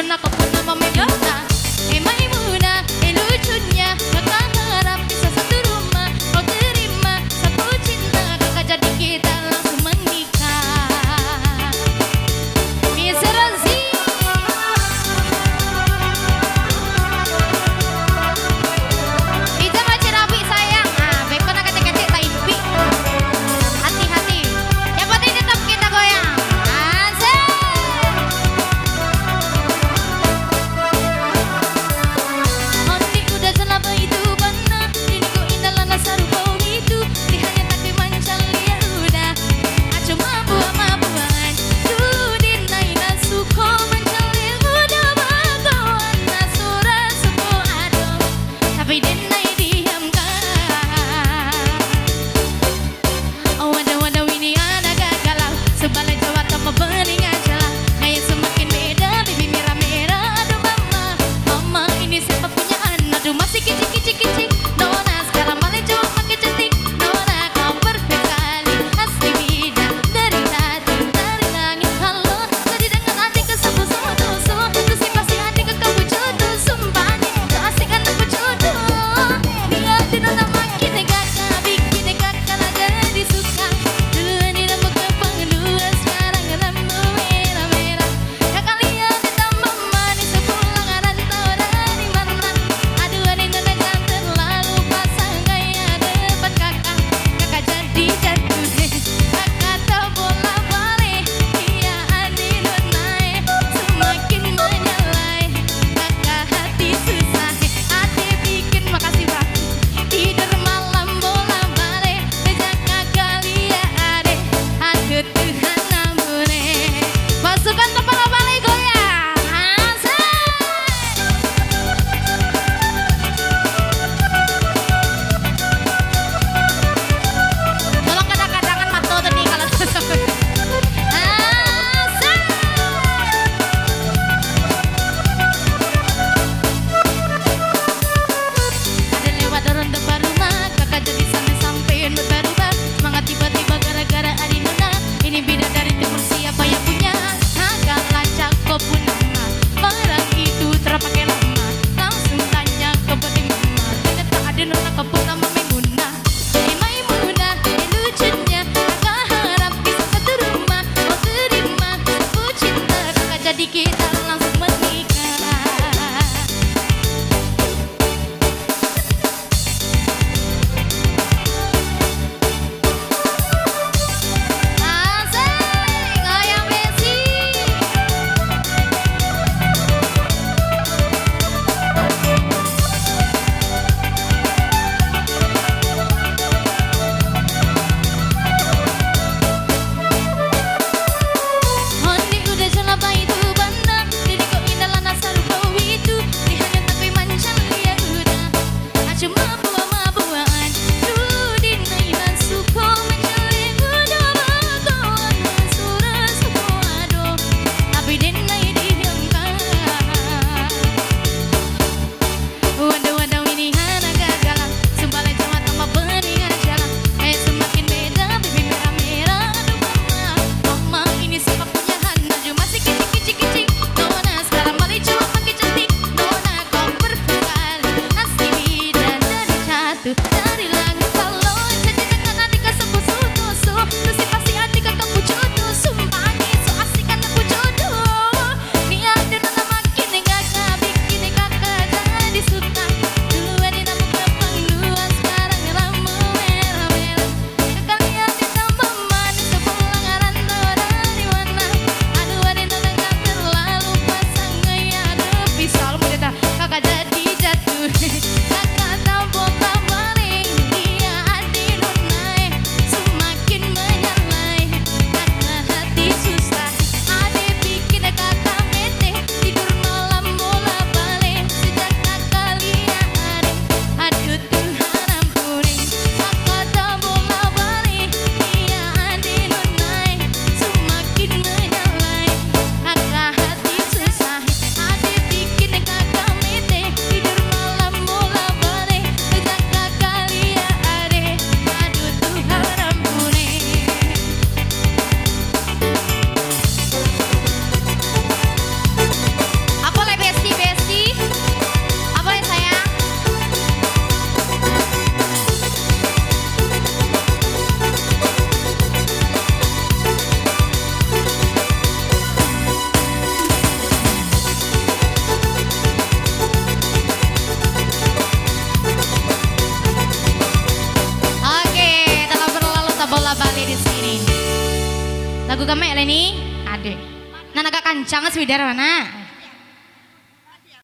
nona kau pun nama Maimunah. Maimunah, lucunya kakak harap bisa satu rumah. Kau terima satu cinta, kakak jadi kita langsung menikah. Miss Rosie, Ija macam rapi sayang. Bekon nak kecek-kecek tak impi. Hati-hati, yang penting tetap kita goyang. Asik. Ondi udah selama itu benar, diriku indah lana sarupau itu. Lihatnya tapi mancal ya udah, cuma buah-buahan. Dulu dinaina suko mencalil udah bagawan nasura suko aduh, tapi dinai diamkan. Oh wadah-wadah ini ada galau, sebalai Jawa tanpa beningan celah. Gaya semakin beda, bibi merah-merah. Aduh mama ini siapa punya anak? Aduh masih kicik-kicik-kicik. Nona sekarang malah Jawa makin cantik. Nona kau perfect kali, asli beda dari hati, dari langit. Halo, tadi dengan hati kesapu semua tusuk. Itu sih pasti hati ke kamu jodoh. Sumpahnya, tak asik anak berjodoh. Niatin Nona makin negaka, bikin negaka jadi suka. Duluan di rambut kepang dua, sekarang rambut merah-merah. Kakak lihat ditambah manis, sepulang rantau dari mana. Aduh ada Nona jangan terlalu pasang gaya depan kakak. Kakak jadi jatuh deh, kakak tak bola balik. Iya adi Nona semakin menyalai. Kakak hati susah, hati bikin makasih bang. Tidur malam bola balik, sejak kakak lihat ade. Aku Tuhan namune. Pasukan kepala balik goyang. Asik. Tolong kadang-kadangan mata tadi kalau asik. Ada lewat ronde rumah, kakak jadi sampai berubah. Semangat tiba-tiba gara-gara ada Nona. Ini beda dari timur, siapa yang punya? Agak lacak kau pun nama. Barang itu terpakai lama. Langsung tanya ke peti mama. Ternyata ada Nona kau pun nama Maimunah. Maimunah, lucunya kakak harap bisa satu rumah. Kau terima satu cinta, kakak jadi kita langsung menikah. Asik, goyang besi. Ondi udah selama itu benar, Lagu kami lah ini. Aduh. Nah agak kancang swidar mana?